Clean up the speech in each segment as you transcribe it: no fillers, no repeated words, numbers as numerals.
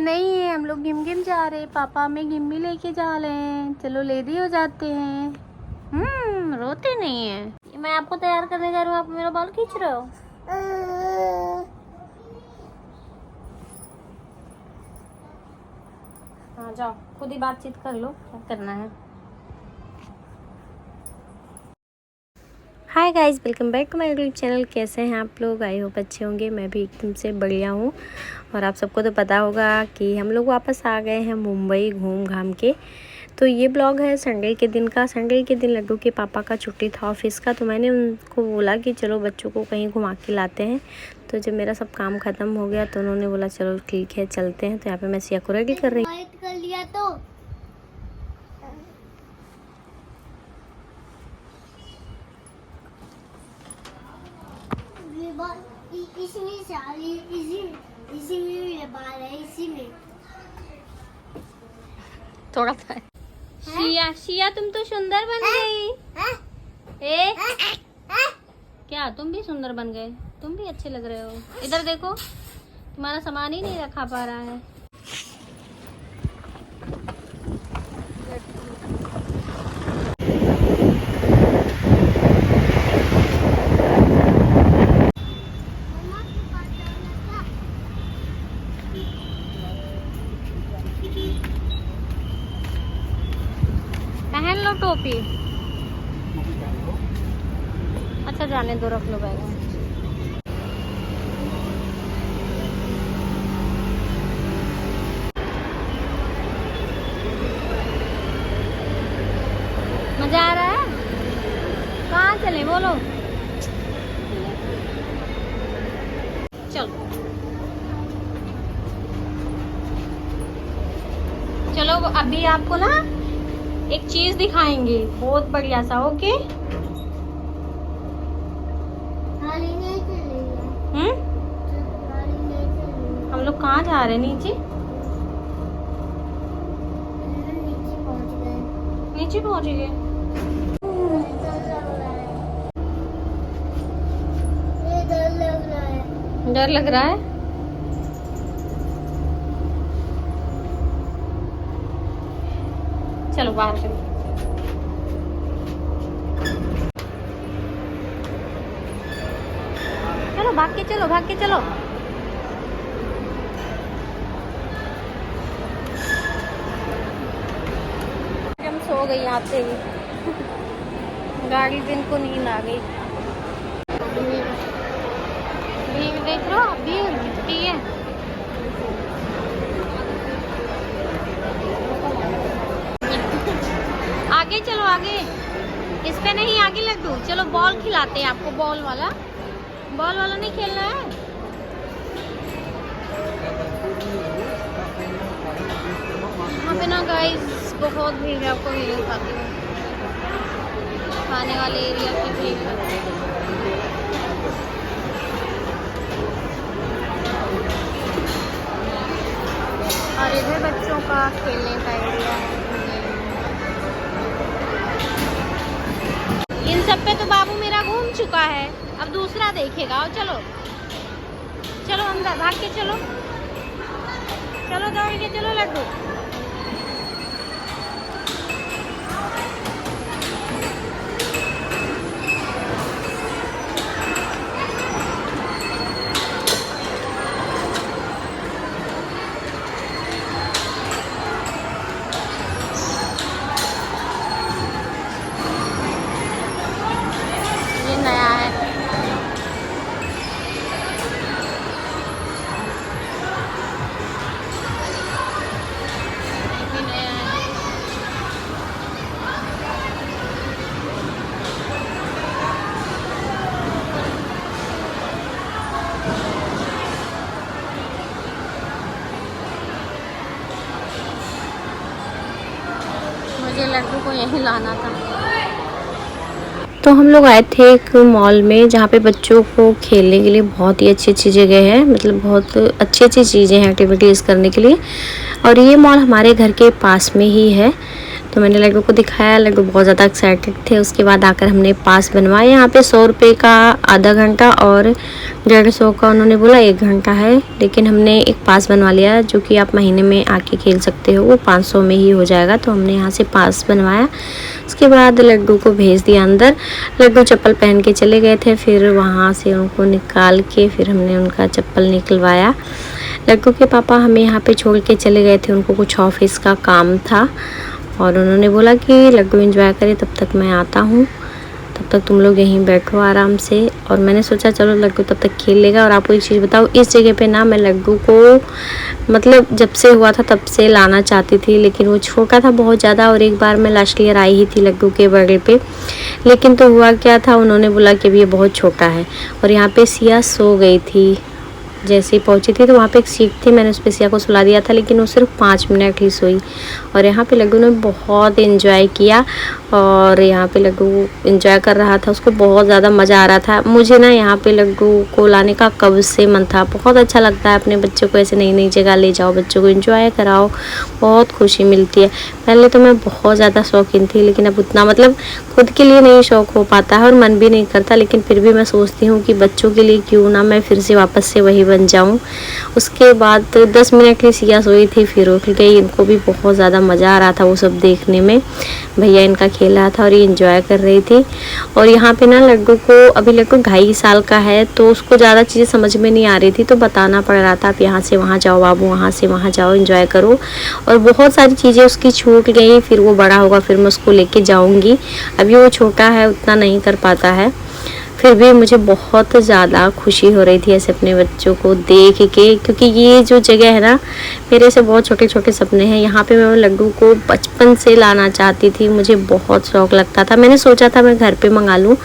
नहीं है, हम लोग गिम गिम जा रहे हैं, पापा हमें गिम भी लेके जा रहे हैं। चलो लेडी हो जाते हैं। रोते नहीं है। मैं आपको तैयार करने जा रही हूँ, आप मेरा बाल खींच रहे हो। हाँ जाओ, खुद ही बातचीत कर लो, क्या करना है। Hi guys, welcome back to my YouTube channel. कैसे हैं आप लोग? आई होप अच्छे होंगे। मैं भी एकदम से बढ़िया हूँ। और आप सबको तो पता होगा कि हम लोग वापस आ गए हैं मुंबई घूम घाम के। तो ये ब्लॉग है संडे के दिन का। संडे के दिन लड्डू के पापा का छुट्टी था ऑफिस का, तो मैंने उनको बोला कि चलो बच्चों को कहीं घुमा के लाते हैं। तो जब मेरा सब काम ख़त्म हो गया तो उन्होंने बोला चलो ठीक है चलते हैं। तो यहाँ पर मैं सिया को रेडी कर रही हूँ। इसमें सारी इसी में ये बाल है, इसी में थोड़ा था। शिया शिया तुम तो सुंदर बन गई। ए क्या तुम भी सुंदर बन गए? तुम भी अच्छे लग रहे हो। इधर देखो, तुम्हारा सामान ही नहीं रखा पा रहा है। पहन लो टोपी। अच्छा जाने दो, रख लो बैग में। मजा आ रहा है? कहाँ चले बोलो। चलो चलो, अभी आपको ना एक चीज दिखाएंगे बहुत बढ़िया सा। ओके हम लोग कहाँ जा रहे हैं? नीचे नीचे पहुंच गए। डर लग रहा है। चलो बाहर चलो। चलो भाग के चलो, भाग के चलो। हम सो गई आते ही। गाड़ी दिन को नींद आ गई। भीड़ देख लो, भीड़ दिखती है। आगे चलो, आगे। इस पे नहीं, आगे लड्डू। चलो बॉल खिलाते हैं आपको। बॉल वाला नहीं खेलना है। यहाँ पे ना गाइस बहुत भीड़ है, आपको वीडियो दिखाती हूँ। खाने वाले एरिया की भीड़ है। और इधर बच्चों का खेलने का एरिया है। इन सब पे तो बाबू मेरा घूम चुका है, अब दूसरा देखेगा। और चलो चलो अंदर, भाग के चलो। चलो दौड़ के चलो लड्डू। ये नया है। मुझे लड्डू को यहीं लाना था। तो हम लोग आए थे एक मॉल में जहाँ पे बच्चों को खेलने के लिए बहुत ही अच्छी अच्छी जगह है। मतलब बहुत अच्छी अच्छी चीज़ें हैं एक्टिविटीज़ करने के लिए। और ये मॉल हमारे घर के पास में ही है। तो मैंने लड्डू को दिखाया, लड्डू बहुत ज़्यादा एक्साइटेड थे। उसके बाद आकर हमने पास बनवाया। यहाँ पे 100 रुपये का आधा घंटा और 150 का उन्होंने बोला, 1 घंटा है, लेकिन हमने एक पास बनवा लिया जो कि आप महीने में आके खेल सकते हो, वो 500 में ही हो जाएगा। तो हमने यहाँ से पास बनवाया। उसके बाद लड्डू को भेज दिया अंदर। लड्डू चप्पल पहन के चले गए थे, फिर वहाँ से उनको निकाल के फिर हमने उनका चप्पल निकलवाया। लड्डू के पापा हमें यहाँ पे छोड़ के चले गए थे, उनको कुछ ऑफिस का काम था और उन्होंने बोला कि लड्डू एंजॉय करे, तब तक मैं आता हूँ, तब तक तुम लोग यहीं बैठो आराम से। और मैंने सोचा चलो लड्डू तब तक खेल लेगा। और आपको एक चीज़ बताऊँ, इस जगह पे ना मैं लड्डू को मतलब जब से हुआ था तब से लाना चाहती थी, लेकिन वो छोटा था बहुत ज़्यादा। और एक बार मैं लास्ट ईयर आई ही थी लड्डू के बर्थडे पे, लेकिन तो हुआ क्या था, उन्होंने बोला कि अभी ये बहुत छोटा है। और यहाँ पे सिया सो गई थी। जैसे ही पहुंची थी तो वहाँ पे एक सीट थी, मैंने उस पर सिया को सुला दिया था, लेकिन वो सिर्फ 5 मिनट ही सोई। और यहाँ पे लड्डू ने बहुत एंजॉय किया और यहाँ पे लड्डू एंजॉय कर रहा था, उसको बहुत ज़्यादा मज़ा आ रहा था। मुझे ना यहाँ पे लड्डू को लाने का कब से मन था। बहुत अच्छा लगता है अपने बच्चों को ऐसे नई नई जगह ले जाओ, बच्चों को एंजॉय कराओ, बहुत खुशी मिलती है। पहले तो मैं बहुत ज़्यादा शौकीन थी, लेकिन अब उतना मतलब खुद के लिए नहीं शौक़ हो पाता है और मन भी नहीं करता, लेकिन फिर भी मैं सोचती हूँ कि बच्चों के लिए क्यों ना मैं फिर से वापस से वही बन जाऊं। उसके बाद 10 मिनट की सिया सोई थी, फिर उठ गई। इनको भी बहुत ज़्यादा मज़ा आ रहा था वो सब देखने में। भैया इनका खेल रहा था और ये एंजॉय कर रही थी। और यहाँ पे ना लड्डू को, अभी लड्डू 2.5 साल का है, तो उसको ज़्यादा चीज़ें समझ में नहीं आ रही थी, तो बताना पड़ रहा था आप यहाँ से वहाँ जाओ बाबू, वहाँ से वहाँ जाओ, एंजॉय करो। और बहुत सारी चीज़ें उसकी छूट गई। फिर वो बड़ा होगा फिर मैं उसको लेके जाऊँगी, अभी वो छोटा है उतना नहीं कर पाता है। फिर भी मुझे बहुत ज़्यादा खुशी हो रही थी ऐसे अपने बच्चों को देख के, क्योंकि ये जो जगह है ना, मेरे से बहुत छोटे छोटे सपने हैं। यहाँ पे मैं लड्डू को बचपन से लाना चाहती थी, मुझे बहुत शौक़ लगता था। मैंने सोचा था मैं घर पे मंगा लूँ,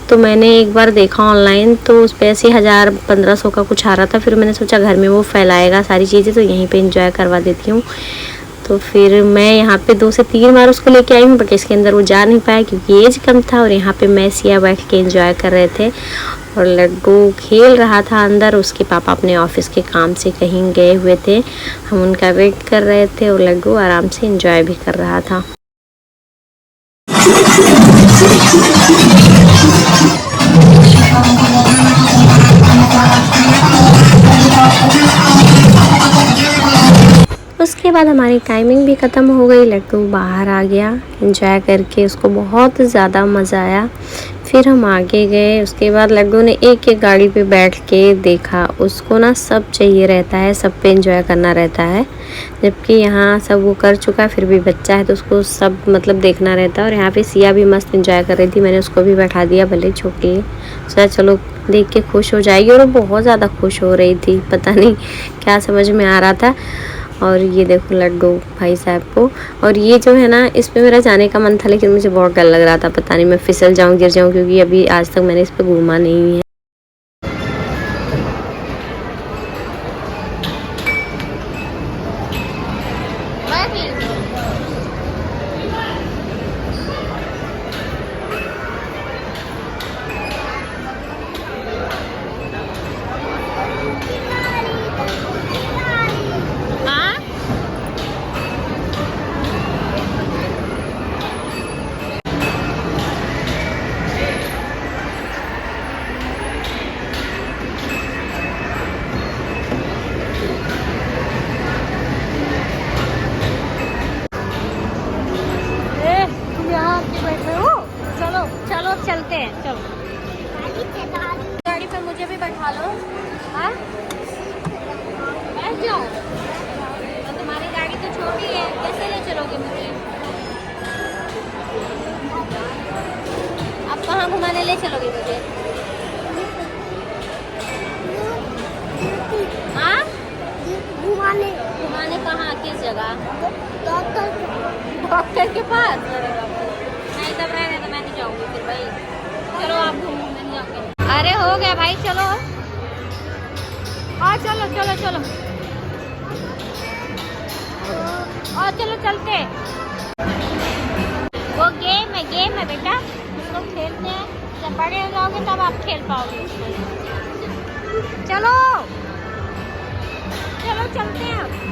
तो मैंने एक बार देखा ऑनलाइन, तो उस पर ऐसे 1000-1500 का कुछ आ रहा था। फिर मैंने सोचा घर में वो फैलाएगा सारी चीज़ें, तो यहीं पर इंजॉय करवा देती हूँ। तो फिर मैं यहाँ पे 2 से 3 बार उसको लेके आई हूँ, बट इसके अंदर वो जा नहीं पाया क्योंकि एज कम था। और यहाँ पे मैं सिया बैठ के एंजॉय कर रहे थे और लड्डू खेल रहा था अंदर। उसके पापा अपने ऑफिस के काम से कहीं गए हुए थे, हम उनका वेट कर रहे थे और लड्डू आराम से एंजॉय भी कर रहा था। उसके बाद हमारी टाइमिंग भी ख़त्म हो गई, लड्डू बाहर आ गया एंजॉय करके, उसको बहुत ज़्यादा मज़ा आया। फिर हम आगे गए। उसके बाद लड्डू ने एक एक गाड़ी पे बैठ के देखा, उसको ना सब चाहिए रहता है, सब पे एंजॉय करना रहता है, जबकि यहाँ सब वो कर चुका है, फिर भी बच्चा है तो उसको सब मतलब देखना रहता है। और यहाँ पे सिया भी मस्त एंजॉय कर रही थी, मैंने उसको भी बैठा दिया, भले छोटी है, सोचा चलो देख के खुश हो जाएगी। और वो बहुत ज़्यादा खुश हो रही थी, पता नहीं क्या समझ में आ रहा था। और ये देखो लड्डू भाई साहब को। और ये जो है ना, इस पे मेरा जाने का मन था, लेकिन मुझे बहुत डर लग रहा था, पता नहीं मैं फिसल जाऊं, गिर जाऊं, क्योंकि अभी आज तक मैंने इस पे घूमा नहीं है। चलो चलते हैं, चलो गाड़ी पे मुझे भी बैठा लो। हाँ बैठ जाओ, तो तुम्हारी गाड़ी तो छोटी है, कैसे ले चलोगे मुझे? आप कहाँ घुमाने ले चलोगे मुझे? हाँ घुमाने घुमाने कहाँ, किस जगह? डॉक्टर के पास? नहीं तब रहने तो मैं नहीं जाऊँगी फिर भाई, चलो आप घूमो, मैं नहीं जाऊँगी। अरे हो गया भाई, चलो हाँ चलो चलो चलो, और चलो चलते। वो गेम है बेटा, उसको खेलते हैं, जब बड़े हो जाओगे तब आप खेल पाओगे उसको। चलो चलो चलते हैं।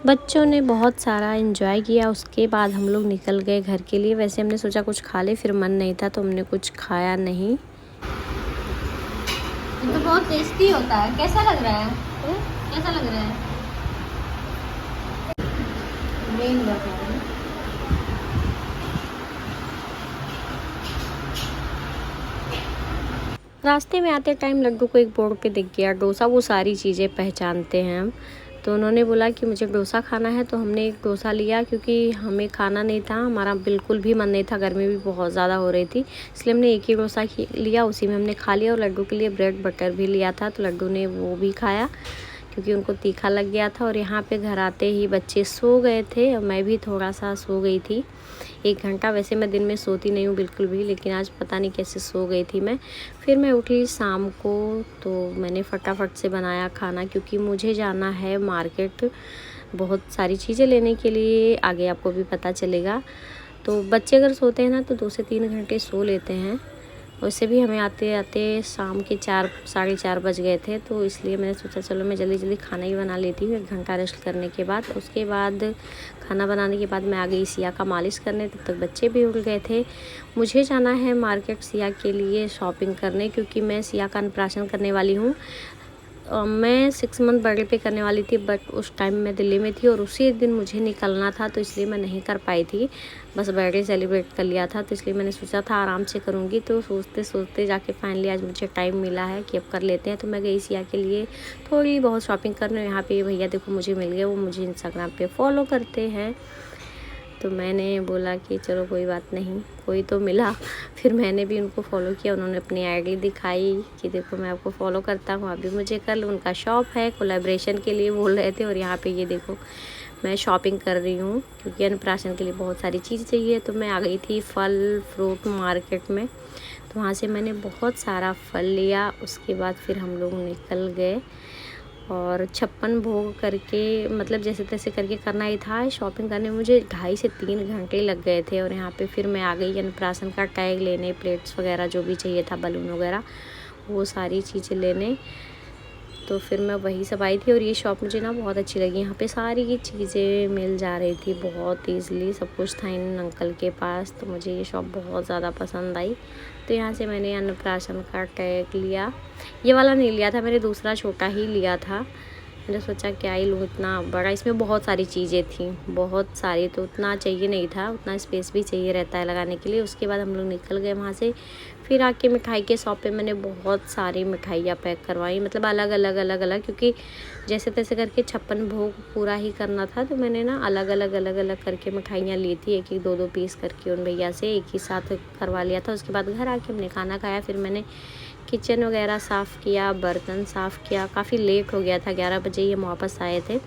बच्चों ने बहुत सारा एंजॉय किया। उसके बाद हम लोग निकल गए घर के लिए। वैसे हमने सोचा कुछ खा ले, फिर मन नहीं था तो हमने कुछ खाया नहीं। ये तो बहुत टेस्टी होता है। कैसा लग रहा है? कैसा लग रहा है? रास्ते में आते टाइम लड्डू को एक बोर्ड पे दिख गया डोसा। वो सारी चीज़ें पहचानते हैं हम, तो उन्होंने बोला कि मुझे डोसा खाना है, तो हमने एक डोसा लिया क्योंकि हमें खाना नहीं था, हमारा बिल्कुल भी मन नहीं था, गर्मी भी बहुत ज़्यादा हो रही थी, इसलिए हमने एक ही डोसा लिया, उसी में हमने खा लिया। और लड्डू के लिए ब्रेड बटर भी लिया था, तो लड्डू ने वो भी खाया क्योंकि उनको तीखा लग गया था। और यहाँ पे घर आते ही बच्चे सो गए थे और मैं भी थोड़ा सा सो गई थी 1 घंटा। वैसे मैं दिन में सोती नहीं हूँ बिल्कुल भी, लेकिन आज पता नहीं कैसे सो गई थी मैं। फिर मैं उठी शाम को, तो मैंने फटाफट से बनाया खाना क्योंकि मुझे जाना है मार्केट बहुत सारी चीज़ें लेने के लिए, आगे आपको भी पता चलेगा। तो बच्चे अगर सोते हैं ना तो 2 से 3 घंटे सो लेते हैं। वैसे भी हमें आते आते शाम के 4 साढ़े 4 बज गए थे, तो इसलिए मैंने सोचा चलो मैं जल्दी जल्दी खाना ही बना लेती हूँ 1 घंटा रेस्ट करने के बाद। उसके बाद खाना बनाने के बाद मैं आ गई सिया का मालिश करने, तब तक बच्चे भी उठ गए थे। मुझे जाना है मार्केट सिया के लिए शॉपिंग करने, क्योंकि मैं सिया का अन्नप्राशन करने वाली हूँ। मैं 6 मंथ बर्थडे पे करने वाली थी, बट उस टाइम मैं दिल्ली में थी और उसी दिन मुझे निकलना था, तो इसलिए मैं नहीं कर पाई थी। बस बर्थडे सेलिब्रेट कर लिया था, तो इसलिए मैंने सोचा था आराम से करूँगी। तो सोचते सोचते जाके फाइनली आज मुझे टाइम मिला है कि अब कर लेते हैं। तो मैं गई सिया के लिए थोड़ी बहुत शॉपिंग करने। यहाँ पे भैया देखो मुझे मिल गए, वो मुझे इंस्टाग्राम पे फॉलो करते हैं, तो मैंने बोला कि चलो कोई बात नहीं, कोई तो मिला। फिर मैंने भी उनको फॉलो किया, उन्होंने अपनी आईडी दिखाई कि देखो मैं आपको फॉलो करता हूँ, आप भी मुझे कर लो। उनका शॉप है, कोलैबोरेशन के लिए बोल रहे थे। और यहाँ पे ये देखो मैं शॉपिंग कर रही हूँ क्योंकि अन्नप्राशन के लिए बहुत सारी चीज़ चाहिए। तो मैं आ गई थी फल फ्रूट मार्केट में, तो वहाँ से मैंने बहुत सारा फल लिया। उसके बाद फिर हम लोग निकल गए और 56 भोग करके, मतलब जैसे तैसे करके करना ही था। शॉपिंग करने में मुझे 2.5 से 3 घंटे लग गए थे। और यहाँ पे फिर मैं आ गई अन्नप्राशन का टैग लेने, प्लेट्स वगैरह जो भी चाहिए था, बलून वगैरह, वो सारी चीज़ें लेने। तो फिर मैं वही सब आई थी। और ये शॉप मुझे ना बहुत अच्छी लगी, यहाँ पे सारी की चीज़ें मिल जा रही थी बहुत ईज़िली, सब कुछ था इन अंकल के पास, तो मुझे ये शॉप बहुत ज़्यादा पसंद आई। तो यहाँ से मैंने अन्नप्राशन का टैग लिया। ये वाला नहीं लिया था, मैंने दूसरा छोटा ही लिया था। मैंने सोचा क्या ही लूँ इतना बड़ा, इसमें बहुत सारी चीज़ें थी, बहुत सारी, तो उतना चाहिए नहीं था, उतना स्पेस भी चाहिए रहता है लगाने के लिए। उसके बाद हम लोग निकल गए वहाँ से। फिर आके मिठाई के शॉप पे मैंने बहुत सारी मिठाइयाँ पैक करवाई, मतलब अलग अलग, क्योंकि जैसे तैसे करके 56 भोग पूरा ही करना था, तो मैंने ना अलग अलग करके मिठाइयाँ ली थी, 1-1 2-2 पीस करके उन भैया से एक ही साथ करवा लिया था। उसके बाद घर आके हमने खाना खाया। फिर मैंने किचन वगैरह साफ़ किया, बर्तन साफ़ किया। काफ़ी लेट हो गया था, 11 बजे ही हम वापस आए थे।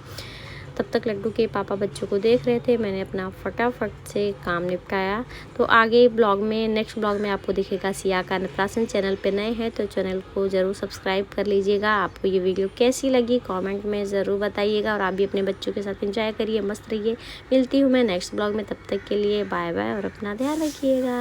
तब तक लड्डू के पापा बच्चों को देख रहे थे, मैंने अपना फटाफट से काम निपटाया। तो आगे ब्लॉग में, नेक्स्ट ब्लॉग में आपको दिखेगा सिया का अन्नप्राशन। चैनल पे नए हैं तो चैनल को ज़रूर सब्सक्राइब कर लीजिएगा। आपको ये वीडियो कैसी लगी कमेंट में ज़रूर बताइएगा, और आप भी अपने बच्चों के साथ एंजॉय करिए, मस्त रहिए। मिलती हूँ मैं नेक्स्ट ब्लॉग में, तब तक के लिए बाय बाय और अपना ध्यान रखिएगा।